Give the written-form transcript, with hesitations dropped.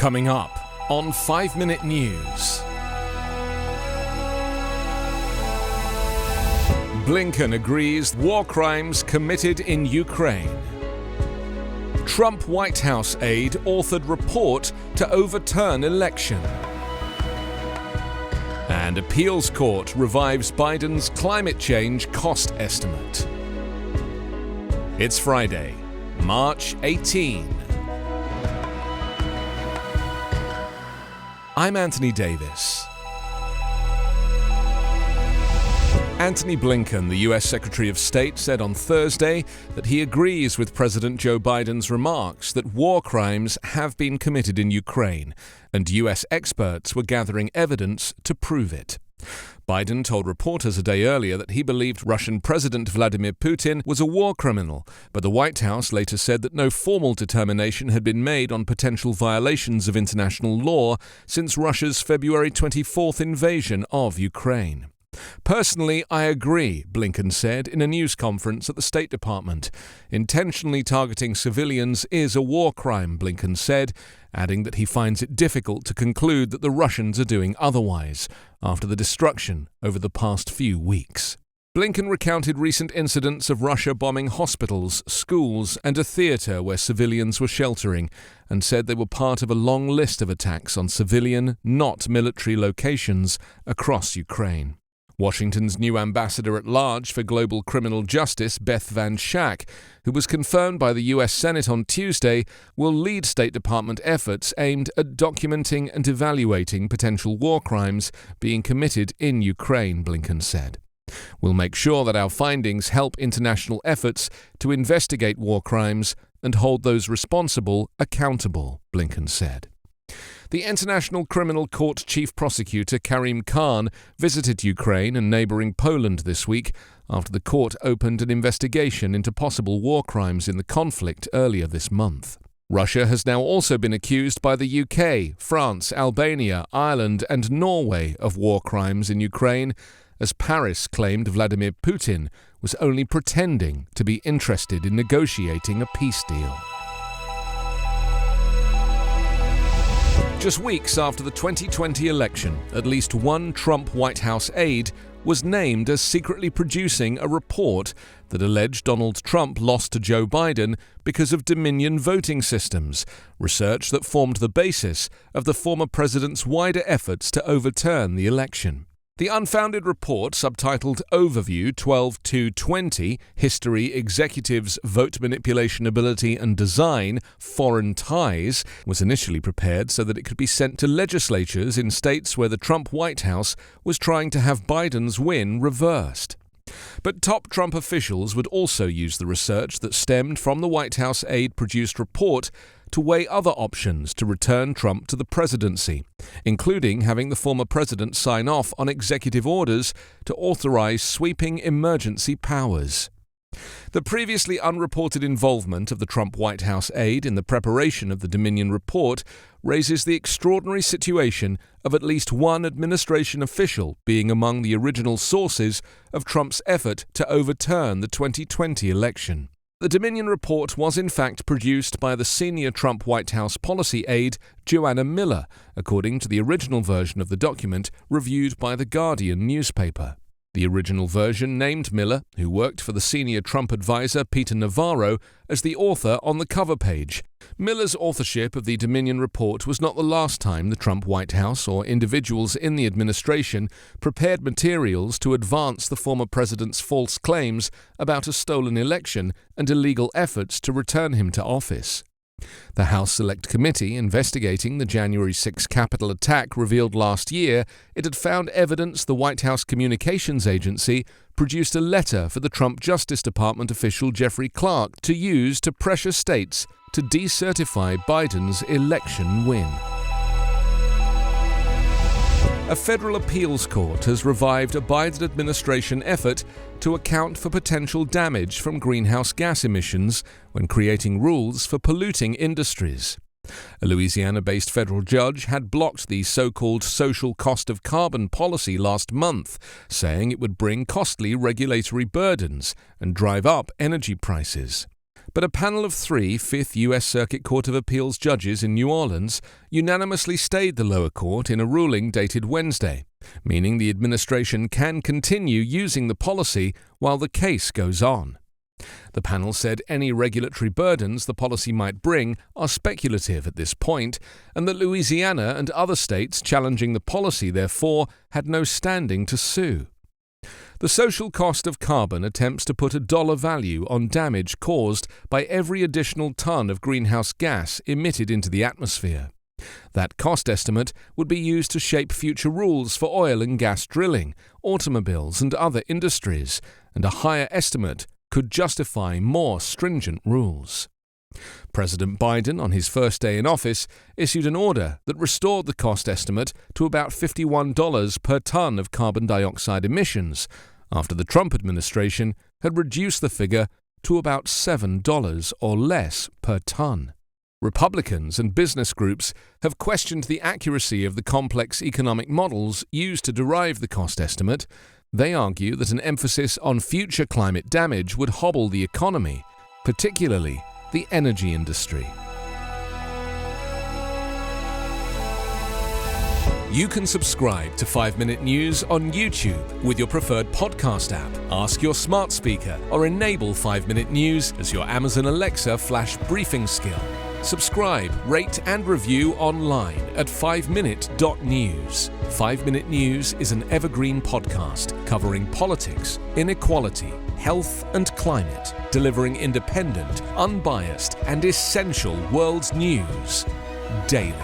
Coming up on 5 Minute News. Blinken agrees war crimes committed in Ukraine. Trump White House aide authored report to overturn election. And appeals court revives Biden's climate change cost estimate. It's Friday, March 18. I'm Anthony Davis. Antony Blinken, the US Secretary of State, said on Thursday that he agrees with President Joe Biden's remarks that war crimes have been committed in Ukraine, and US experts were gathering evidence to prove it. Biden told reporters a day earlier that he believed Russian President Vladimir Putin was a war criminal, but the White House later said that no formal determination had been made on potential violations of international law since Russia's February 24th invasion of Ukraine. Personally, I agree, Blinken said in a news conference at the State Department. Intentionally targeting civilians is a war crime, Blinken said, adding that he finds it difficult to conclude that the Russians are doing otherwise after the destruction over the past few weeks. Blinken recounted recent incidents of Russia bombing hospitals, schools, and a theatre where civilians were sheltering, and said they were part of a long list of attacks on civilian, not military locations across Ukraine. Washington's new ambassador-at-large for global criminal justice, Beth Van Schack, who was confirmed by the U.S. Senate on Tuesday, will lead State Department efforts aimed at documenting and evaluating potential war crimes being committed in Ukraine, Blinken said. We'll make sure that our findings help international efforts to investigate war crimes and hold those responsible accountable, Blinken said. The International Criminal Court Chief Prosecutor Karim Khan visited Ukraine and neighbouring Poland this week after the court opened an investigation into possible war crimes in the conflict earlier this month. Russia has now also been accused by the UK, France, Albania, Ireland and Norway of war crimes in Ukraine, as Paris claimed Vladimir Putin was only pretending to be interested in negotiating a peace deal. Just weeks after the 2020 election, at least one Trump White House aide was named as secretly producing a report that alleged Donald Trump lost to Joe Biden because of Dominion voting systems, research that formed the basis of the former president's wider efforts to overturn the election. The unfounded report, subtitled Overview 12-220, History, Executives, Vote Manipulation Ability and Design, Foreign Ties, was initially prepared so that it could be sent to legislatures in states where the Trump White House was trying to have Biden's win reversed. But top Trump officials would also use the research that stemmed from the White House aide-produced report to weigh other options to return Trump to the presidency, including having the former president sign off on executive orders to authorize sweeping emergency powers. The previously unreported involvement of the Trump White House aide in the preparation of the Dominion report raises the extraordinary situation of at least one administration official being among the original sources of Trump's effort to overturn the 2020 election. The Dominion report was in fact produced by the senior Trump White House policy aide Joanna Miller, according to the original version of the document reviewed by The Guardian newspaper. The original version named Miller, who worked for the senior Trump advisor Peter Navarro, as the author on the cover page. Miller's authorship of the Dominion report was not the last time the Trump White House or individuals in the administration prepared materials to advance the former president's false claims about a stolen election and illegal efforts to return him to office. The House Select Committee investigating the January 6 Capitol attack revealed last year it had found evidence the White House Communications Agency produced a letter for the Trump Justice Department official Jeffrey Clark to use to pressure states to decertify Biden's election win. A federal appeals court has revived a Biden administration effort to account for potential damage from greenhouse gas emissions when creating rules for polluting industries. A Louisiana-based federal judge had blocked the so-called social cost of carbon policy last month, saying it would bring costly regulatory burdens and drive up energy prices. But a panel of 3 Fifth U.S. Circuit Court of Appeals judges in New Orleans unanimously stayed the lower court in a ruling dated Wednesday, meaning the administration can continue using the policy while the case goes on. The panel said any regulatory burdens the policy might bring are speculative at this point, and that Louisiana and other states challenging the policy, therefore, had no standing to sue. The social cost of carbon attempts to put a dollar value on damage caused by every additional ton of greenhouse gas emitted into the atmosphere. That cost estimate would be used to shape future rules for oil and gas drilling, automobiles and other industries, and a higher estimate could justify more stringent rules. President Biden, on his first day in office, issued an order that restored the cost estimate to about $51 per ton of carbon dioxide emissions, after the Trump administration had reduced the figure to about $7 or less per ton. Republicans and business groups have questioned the accuracy of the complex economic models used to derive the cost estimate. They argue that an emphasis on future climate damage would hobble the economy, particularly the energy industry. You can subscribe to 5-Minute News on YouTube with your preferred podcast app. Ask your smart speaker or enable 5-Minute News as your Amazon Alexa flash briefing skill. Subscribe, rate and review online at 5minute.news. 5-Minute News is an Evergreen podcast covering politics, inequality, health and climate, delivering independent, unbiased and essential world news daily.